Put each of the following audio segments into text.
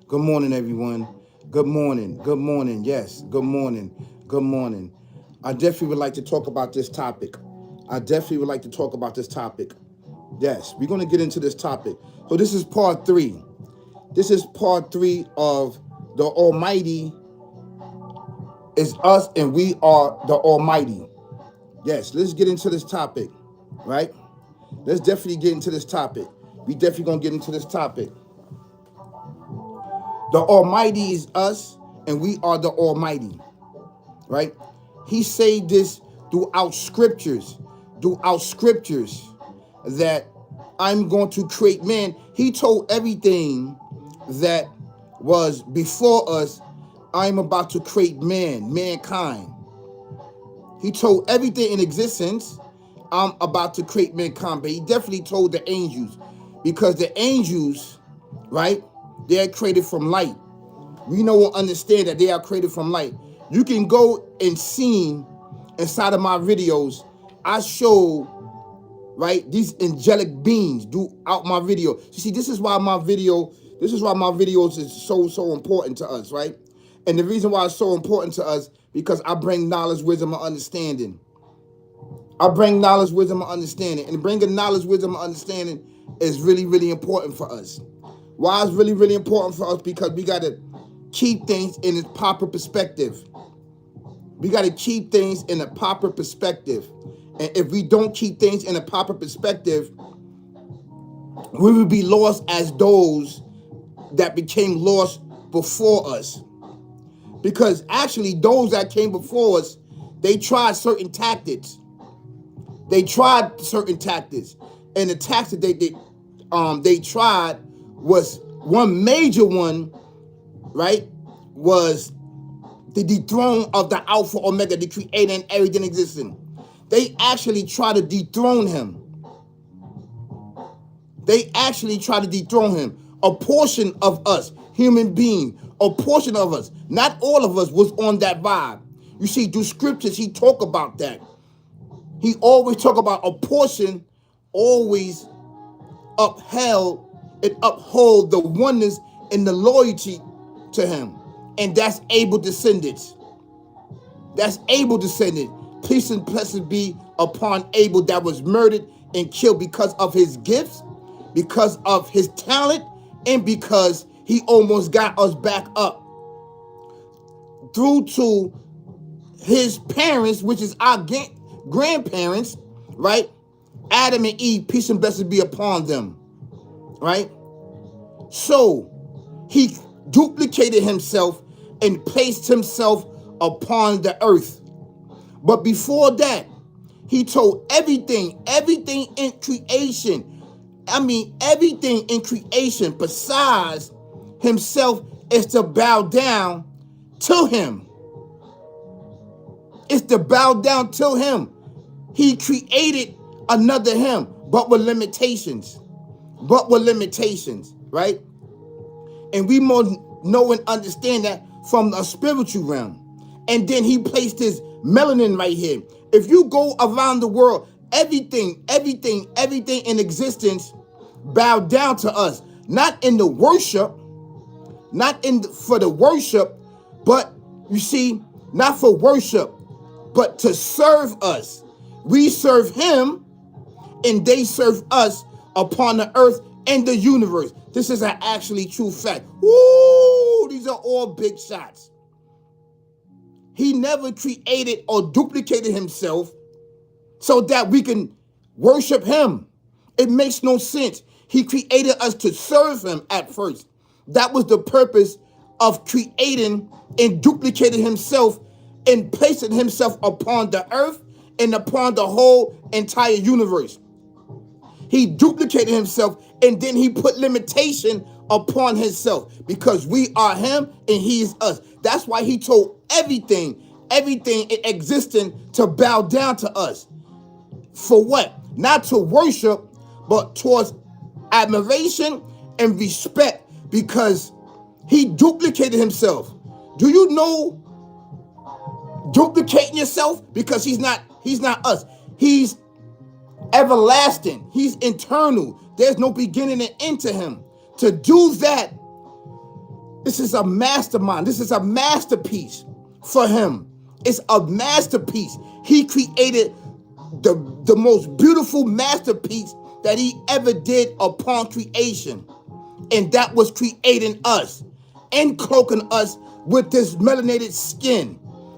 Good morning, everyone. Good morning. Good morning. Yes. Good morning. Good morning. I definitely would like to talk about this topic. I definitely would like to talk about this topic. Yes, we're going to get into this topic. So this is part three. This is part three of the Almighty is us and we are the Almighty. Yes, let's get into this topic, right? Let's definitely get into this topic. We definitely going to get into this topic. The Almighty is us, and we are the Almighty, right? He said this throughout scriptures, that I'm going to create man. He told everything that was before us, I'm about to create mankind. He told everything in existence, I'm about to create mankind. But he definitely told the angels, because the angels, right, they're created from light. We know and understand that they are created from light. You can go and see inside of my videos, I show, right, these angelic beings throughout my video. You see, this is why my videos is so important to us, right? And the reason why it's so important to us, because I bring knowledge, wisdom, and understanding. I bring knowledge, wisdom, and understanding. And bringing knowledge, wisdom, and understanding is really, really important for us. Why is really, really important for us? Because we got to keep things in its proper perspective. We got to keep things in a proper perspective. And if we don't keep things in a proper perspective, we will be lost as those that became lost before us. Because actually, those that came before us, they tried certain tactics. And the tactic they tried was, one major one, right, was the dethrone of the Alpha Omega, the creator and everything existing. They actually try to dethrone him. A portion of us, human being, a portion of us, not all of us, was on that vibe. You see, through scriptures, he talk about that. He always talk about a portion always uphold the oneness and the loyalty to him. And that's able descendants. Peace and blessings be upon Abel, that was murdered and killed because of his gifts, because of his talent, and because he almost got us back up through to his parents, which is our grandparents, right? Adam and Eve, peace and blessings be upon them, right? So he duplicated himself and placed himself upon the earth. But before that, he told everything in creation, besides himself, is to bow down to him. He created another him, but with limitations, right? And we must know and understand that from a spiritual realm. And then he placed his melanin right here. If you go around the world, everything in existence bow down to us. Not in the worship, for the worship, but you see, not for worship, but to serve us. We serve him, and they serve us upon the earth and the universe. This is an actually true fact. Woo! These are all big shots. He never created or duplicated himself so that we can worship him. It makes no sense. He created us to serve him at first. That was the purpose of creating and duplicating himself and placing himself upon the earth and upon the whole entire universe. He duplicated himself, and then he put limitation upon himself, because we are him and he is us. That's why he told everything existing to bow down to us. For what? Not to worship, but towards admiration and respect, because he duplicated himself. Do you know duplicating yourself? Because he's not us. He's everlasting. He's eternal. There's no beginning and end to him. To do that This is a mastermind. This is a masterpiece for him. It's a masterpiece. He created the most beautiful masterpiece that he ever did upon creation. And that was creating us and cloaking us with this melanated skin.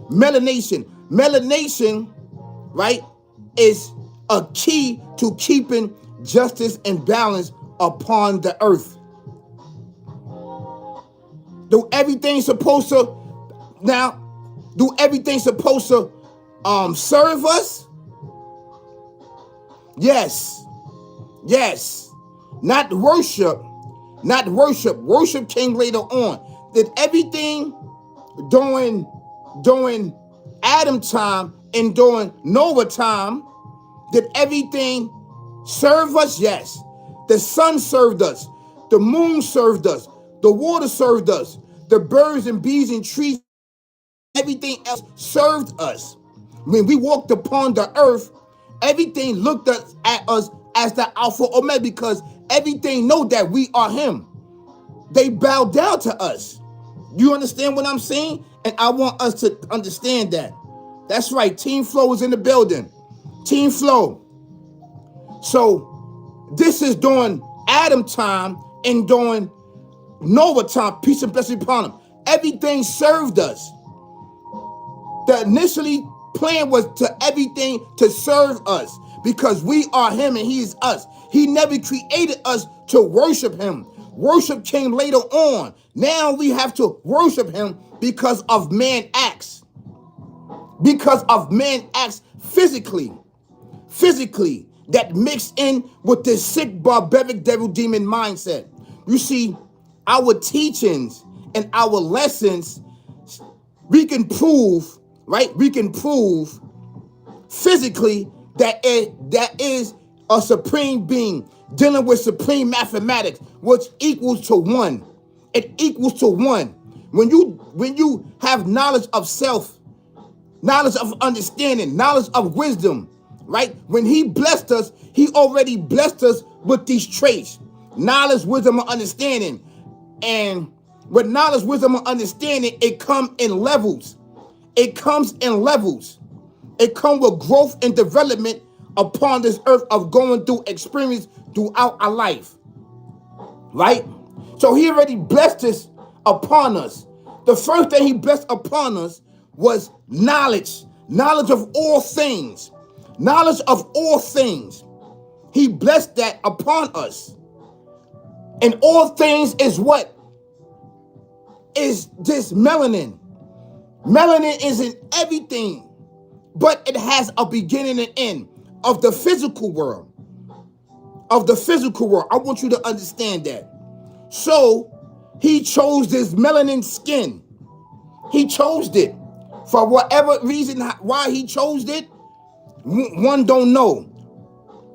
Melanation. Melanation, right, is a key to keeping justice and balance upon the earth. Do everything supposed to serve us? Yes. Yes. Not worship. Not worship. Worship came later on. Did everything during Adam time and during Noah time, did everything serve us? Yes. The sun served us. The moon served us. The water served us. The birds and bees and trees, everything else served us. When we walked upon the earth, everything looked at us as the Alpha Omega, because everything know that we are him. They bow down to us. You understand what I'm saying? And I want us to understand that. That's right. Team Flow is in the building. Team Flow. So this is during Adam time and during Noah time. Peace and blessing upon him. Everything served us. The initially plan was to everything to serve us, because we are him and he is us. He never created us to worship him. Worship came later on. Now we have to worship him because of man acts. Because of man acts physically. Physically, that mixed in with this sick, barbaric, devil, demon mindset. You see, our teachings and our lessons, we can prove, right? We can prove physically that that is a supreme being dealing with supreme mathematics, which equals to one. It equals to one. When you have knowledge of self, knowledge of understanding, knowledge of wisdom, right? When he blessed us, he already blessed us with these traits: knowledge, wisdom, and understanding. And with knowledge, wisdom, and understanding, it comes in levels. It comes in levels. It comes with growth and development upon this earth of going through experience throughout our life. Right? So he already blessed us upon us. The first thing he blessed upon us was knowledge. Knowledge of all things. Knowledge of all things. He blessed that upon us. And all things is what? Is this melanin. Melanin is in everything, but it has a beginning and end of the physical world. Of the physical world. I want you to understand that. So he chose this melanin skin. He chose it. For whatever reason why he chose it, one don't know.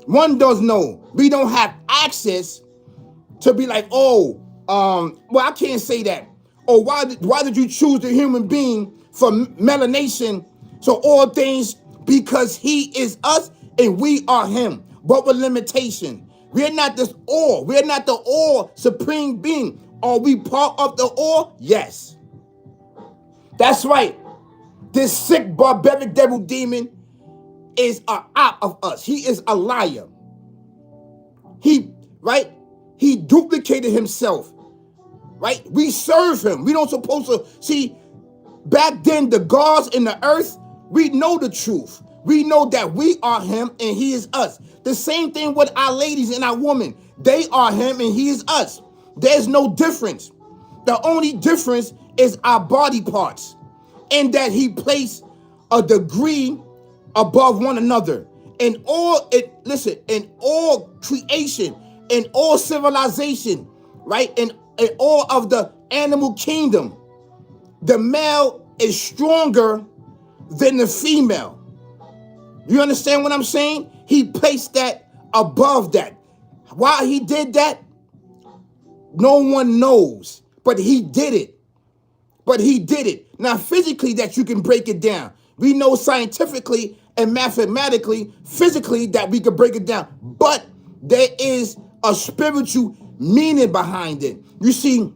One does know. We don't have access to be like, well, I can't say that. Or why did you choose the human being for melanation? So all things, because he is us and we are him, but with limitation. We're not this all. We're not the all supreme being. Are we part of the all? Yes. That's right. This sick, barbaric devil demon is a op of us. He is a liar. He duplicated himself. Right? We serve him. We don't supposed to see. Back then, the gods in the earth, we know the truth. We know that we are him and he is us. The same thing with our ladies and our women. They are him and he is us. There's no difference. The only difference is our body parts, and that he placed a degree above one another. In all creation, in all civilization, right? In all of the animal kingdom, the male is stronger than the female. You understand what I'm saying? He placed that above that. Why he did that, no one knows. But he did it. Now, physically, that you can break it down. We know scientifically and mathematically, physically, that we can break it down. But there is a spiritual meaning behind it. You see,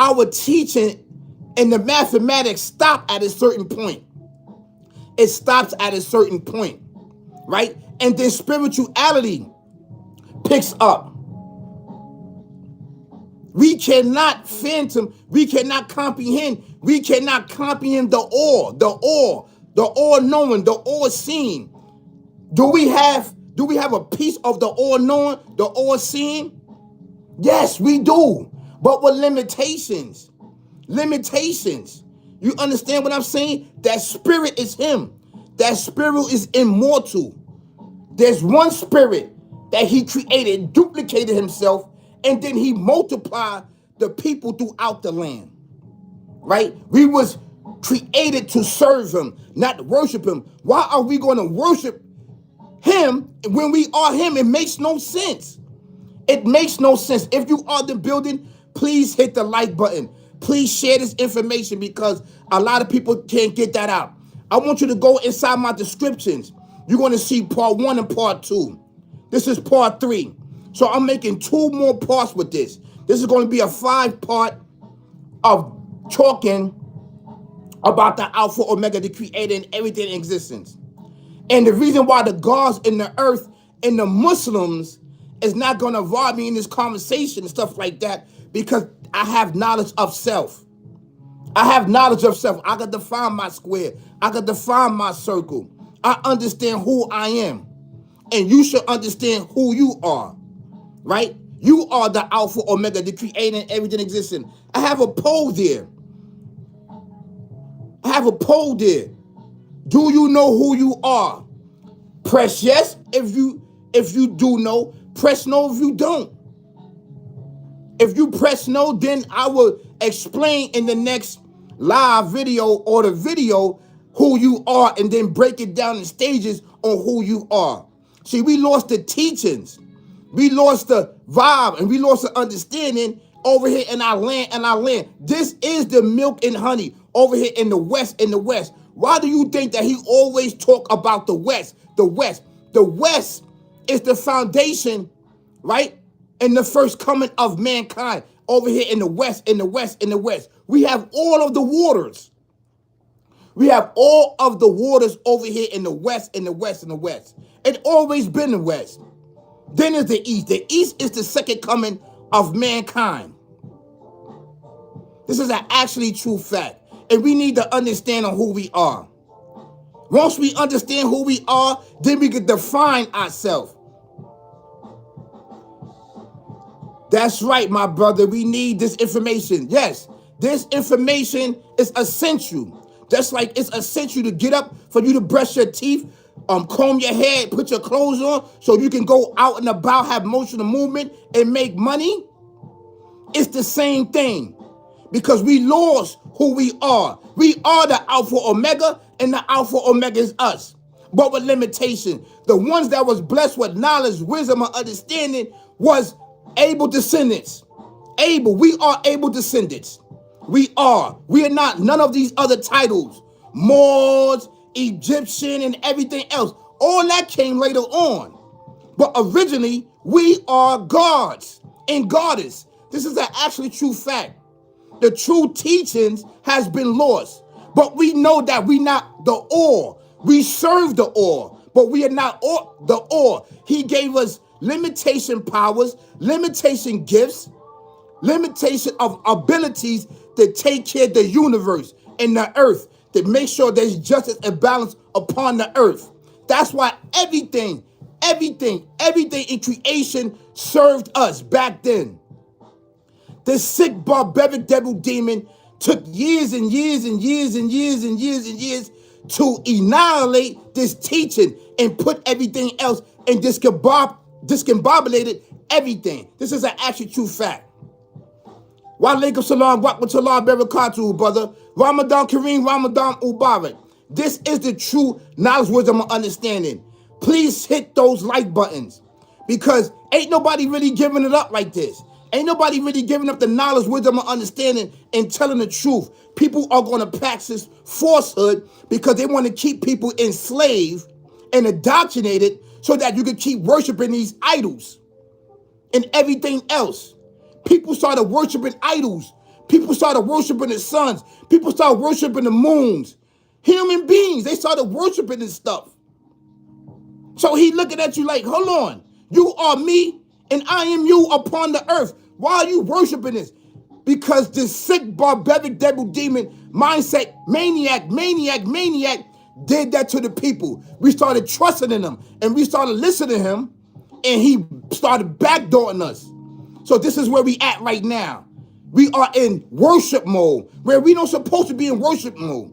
our teaching and the mathematics stop at a certain point. It stops at a certain point, right? And then spirituality picks up. We cannot fathom, we cannot comprehend the all-knowing, the all-seeing. Do we have a piece of the all-knowing, the all-seeing? Yes, we do. But with limitations. Limitations. You understand what I'm saying? That spirit is him. That spirit is immortal. There's one spirit that he created, duplicated himself, and then he multiplied the people throughout the land. Right? We was created to serve him, not worship him. Why are we going to worship him when we are him? It makes no sense. It makes no sense. If you are the building, please hit the like button. Please share this information because a lot of people can't get that out. I want you to go inside my descriptions. You're going to see part 1 and part 2. This is part 3. So I'm making 2 more parts with this. This is going to be a 5-part of talking about the Alpha Omega, the creator and everything in existence. And the reason why the gods in the earth and the Muslims is not going to involve me in this conversation and stuff like that, because I have knowledge of self. I have knowledge of self. I can define my square. I can define my circle. I understand who I am. And you should understand who you are, right? You are the Alpha Omega, the creator and everything existing. I have a poll there. Do you know who you are? Press yes if you do know. Press no if you don't. If you press no, then I will explain in the next live video or the video who you are and then break it down in stages on who you are. See, we lost the teachings. We lost the vibe and we lost the understanding over here in our land. This is the milk and honey over here in the West, Why do you think that he always talk about the West? The West is the foundation, right? And the first coming of mankind over here in the West. We have all of the waters. We have all of the waters over here in the West. It's always been the West. Then is the East. The East is the second coming of mankind. This is an actually true fact. And we need to understand on who we are. Once we understand who we are, then we can define ourselves. That's right, my brother. We need this information. Yes, this information is essential. Just like it's essential to get up for you to brush your teeth, comb your hair, put your clothes on so you can go out and about, have motion and movement, and make money. It's the same thing because we lost who we are. We are the Alpha Omega, and the Alpha Omega is us. But with limitation, the ones that was blessed with knowledge, wisdom, and understanding was able descendants. We are able descendants. We are not none of these other titles. Moors, Egyptian, and everything else. All that came later on. But originally, we are gods and goddess. This is an actually true fact. The true teachings has been lost. But we know that we not the all. We serve the all, but we are not all, the all. He gave us limitation powers, limitation gifts, limitation of abilities to take care of the universe and the earth, to make sure there's justice and balance upon the earth. That's why everything in creation served us back then. The sick barbaric devil demon took years and years to annihilate this teaching and put everything else and discombobulated everything. This is an actually true fact. Wa alaikum salam wa rahmatullahi wa barakatuh, brother. Ramadan Kareem, Ramadan Mubarak. This is the true knowledge, wisdom, and understanding. Please hit those like buttons because ain't nobody really giving it up like this. Ain't nobody really giving up the knowledge, wisdom, and understanding and telling the truth. People are going to practice falsehood because they want to keep people enslaved and indoctrinated so that you can keep worshiping these idols and everything else. People started worshiping idols People started worshiping the suns. People started worshiping the moons. Human beings, they started worshiping this stuff. So he looking at you like, hold on. You are me and I am you upon the earth. Why are you worshiping this? Because this sick, barbaric, devil, demon, mindset, maniac, did that to the people. We started trusting in him and we started listening to him and he started backdooring us. So this is where we at right now. We are in worship mode where we don't supposed to be in worship mode.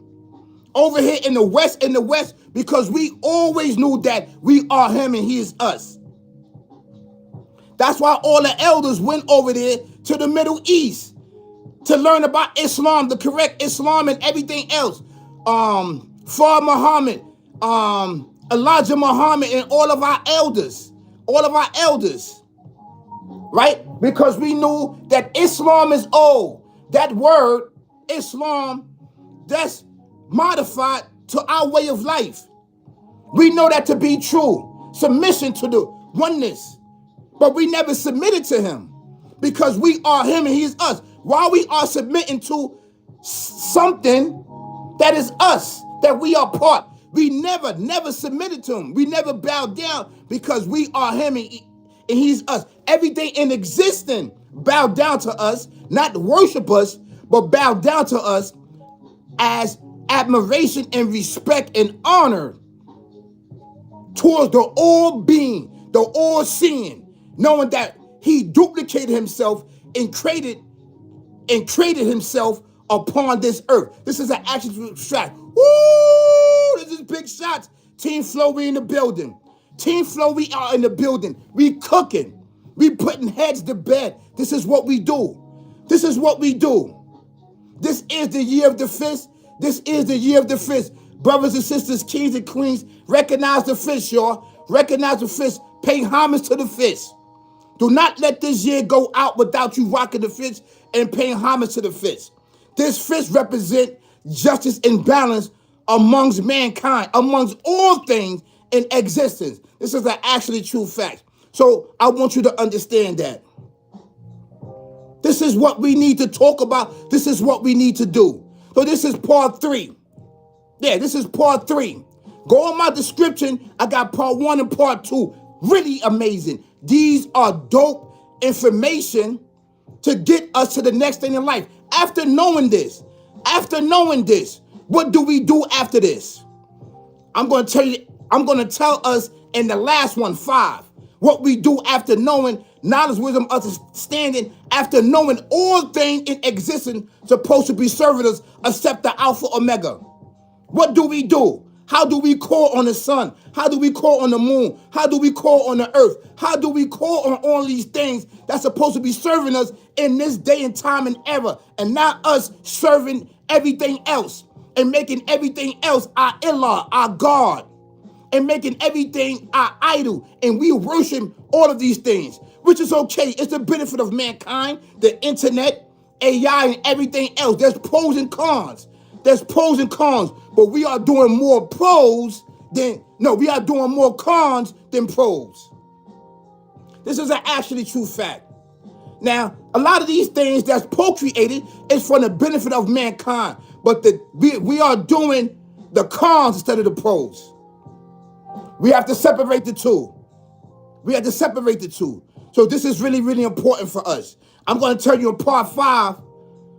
Over here in the West, because we always knew that we are him and he is us. That's why all the elders went over there to the Middle East to learn about Islam, the correct Islam and everything else. Far Muhammad, Elijah Muhammad, and all of our elders, right? Because we knew that Islam is old. That word, Islam, that's modified to our way of life. We know that to be true. Submission to the oneness. But we never submitted to him because we are him and he is us. While we are submitting to something that is us, that we are part, we never submitted to him. We never bowed down because we are him and he's us. Everything in existence bowed down to us, not worship us, but bow down to us as admiration and respect and honor towards the all-being, the all-seeing, knowing that he duplicated himself and created himself upon this earth. This is an action shot. Woo! This is big shots. Team Flow, we in the building. Team Flow, we are in the building. We cooking. We putting heads to bed. This is what we do. This is what we do. This is the year of the fist. This is the year of the fist. Brothers and sisters, kings and queens, recognize the fist, y'all. Recognize the fist. Pay homage to the fist. Do not let this year go out without you rocking the fist and paying homage to the fist. This fist represents justice and balance amongst mankind, amongst all things in existence. This is an actually true fact. So I want you to understand that. This is what we need to talk about. This is what we need to do. So this is part 3. Yeah, this is part 3. Go on my description. I got part 1 and part 2. Really amazing. These are dope information to get us to the next thing in life. After knowing this, what do we do after this? I'm going to tell us in the last one, 5, what we do after knowing knowledge, wisdom, understanding, after knowing all things in existence supposed to be serving us except the Alpha Omega. What do we do? How do we call on the sun? How do we call on the moon? How do we call on the earth? How do we call on all these things that's supposed to be serving us in this day and time and era, and not us serving everything else and making everything else our Ilah, our God, and making everything our idol, and we worship all of these things, which is okay. It's the benefit of mankind, the internet, AI, and everything else. There's pros and cons. But we are doing more pros than, we are doing more cons than pros. This is an actually true fact. Now, a lot of these things that's procreated is for the benefit of mankind, but we are doing the cons instead of the pros. We have to separate the two. So this is really, really important for us. I'm going to tell you in part 5,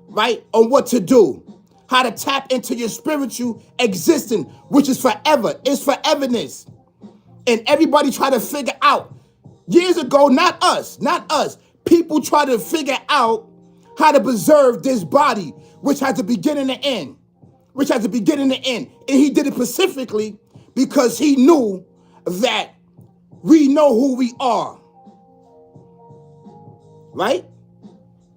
right, on what to do. How to tap into your spiritual existence, which is forever. It's foreverness. And everybody try to figure out. Years ago, not us. People try to figure out how to preserve this body, which has a beginning and end. And he did it specifically because he knew that we know who we are. Right?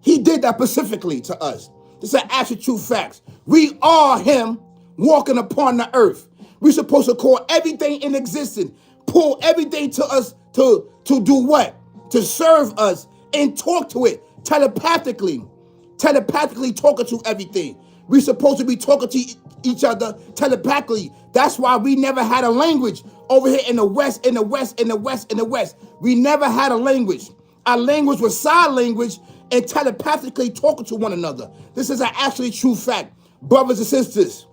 He did that specifically to us. This is actually true facts. We are him walking upon the earth. We're supposed to call everything in existence, pull everything to us to do what? To serve us and talk to it telepathically talking to everything. We're supposed to be talking to each other telepathically. That's why we never had a language over here in the West. We never had a language. Our language was sign language, and telepathically talking to one another. This is an actually true fact. Brothers and sisters,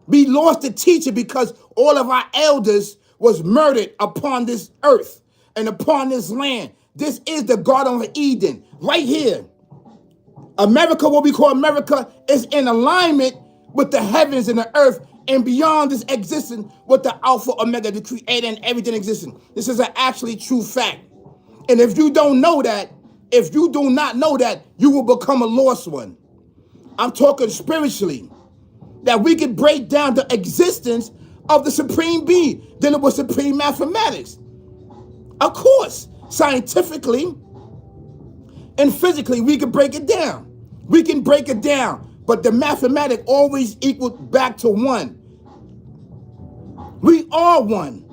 we lost the teacher because all of our elders was murdered upon this earth and upon this land. This is the Garden of Eden right here. America, what we call America, is in alignment with the heavens and the earth and beyond this existence with the Alpha Omega, the creator and everything existing. This is an actually true fact. And if you don't know that, if you do not know that, you will become a lost one. I'm talking spiritually. That we can break down the existence of the supreme being, dealing with supreme mathematics. Of course, scientifically and physically, we can break it down. We can break it down, but the mathematic always equals back to one. We are one,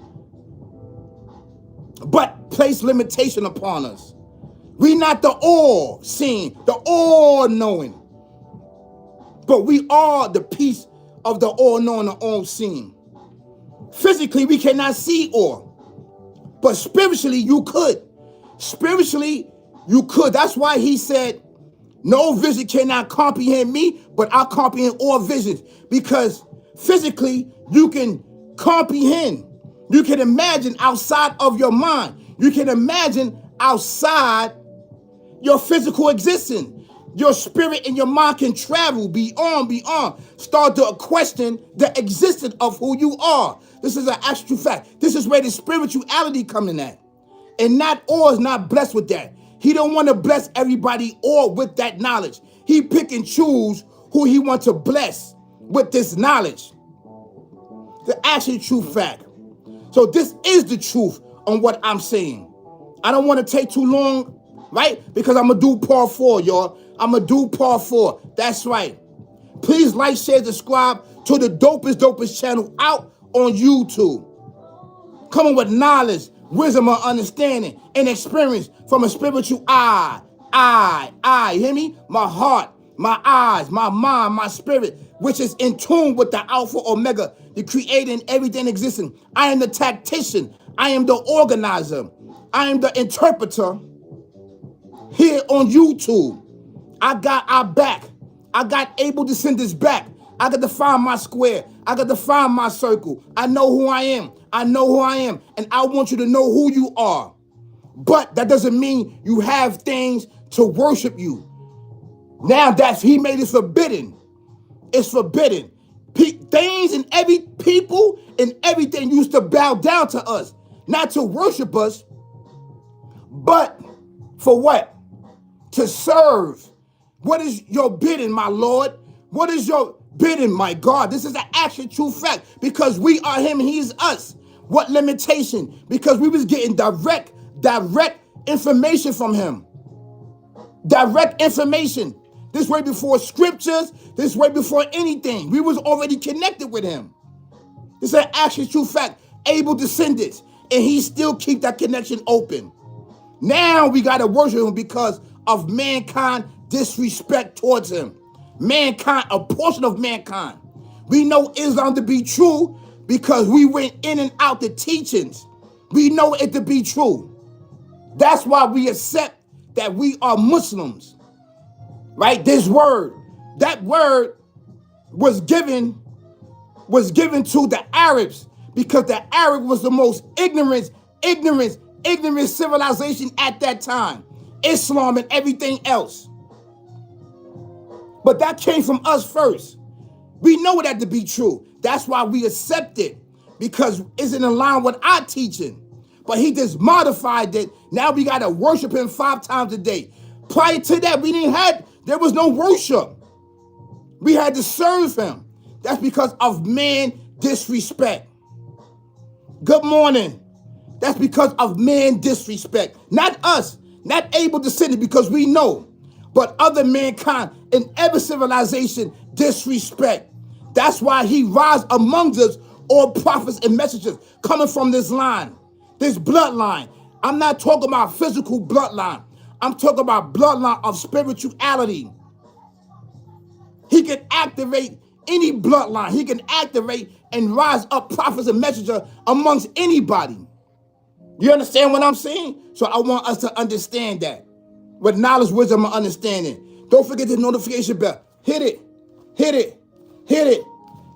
but place limitation upon us. We not the all-seeing, the all-knowing, but we are the piece of the all-knowing, the all-seeing. Physically, we cannot see all, but spiritually, you could. Spiritually, you could. That's why he said, no vision cannot comprehend me, but I comprehend all visions. Because physically, you can comprehend. You can imagine outside of your mind. You can imagine outside your physical existence. Your spirit and your mind can travel beyond. Start to question the existence of who you are. This is an actual fact. This is where the spirituality comes in at. And not all is not blessed with that. He don't want to bless everybody all with that knowledge. He pick and choose who he wants to bless with this knowledge. The actual true fact. So this is the truth on what I'm saying. I don't want to take too long, right? Because I'm going to do part 4, y'all. I'm going to do part 4. That's right. Please like, share, subscribe to the dopest channel out on YouTube. Coming with knowledge, wisdom, and understanding and experience from a spiritual eye. You hear me? My heart, my eyes, my mind, my spirit, which is in tune with the Alpha Omega, the creator and everything existing. I am the tactician. I am the organizer. I am the interpreter here on YouTube. I got our back. I got able to send this back. I got to find my square. I got to find my circle. I know who I am. I know who I am. And I want you to know who you are. But that doesn't mean you have things to worship you. Now he made it forbidden. It's forbidden. Things and every people and everything used to bow down to us. Not to worship us, but for what? To serve. What is your bidding, my Lord? What is your bidding, my God? This is an actual true fact because we are him and he is us. What limitation? Because we was getting direct information from him. Direct information. This way before scriptures, this way before anything. We was already connected with him. This is an actual true fact. Able descendants. And he still keep that connection open. Now we got to worship him because of mankind disrespect towards him. Mankind, a portion of mankind. We know Islam to be true because we went in and out the teachings. We know it to be true. That's why we accept that we are Muslims. Right? This word, that word was given to the Arabs because the Arab was the most ignorant civilization at that time. Islam and everything else. But that came from us first. We know that to be true. That's why we accept it, because it's in line with our teaching. But he just modified it. Now we got to worship him 5 times a day. Prior to that, there was no worship. We had to serve him. That's because of man disrespect. Good morning. That's because of man disrespect. Not us. Not able to sin it because we know. But other mankind in every civilization disrespect. That's why he rise amongst us, all prophets and messengers coming from this line, this bloodline. I'm not talking about physical bloodline. I'm talking about bloodline of spirituality. He can activate any bloodline. He can activate and rise up prophets and messengers amongst anybody. You understand what I'm saying? So I want us to understand that. With knowledge, wisdom, and understanding. Don't forget the notification bell. Hit it. Hit it. Hit it.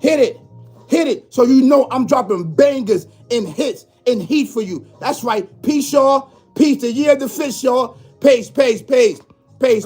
Hit it. Hit it. So you know I'm dropping bangers and hits and heat for you. That's right. Peace, y'all. Peace. The year of the fish, y'all. Peace, peace, peace. Peace.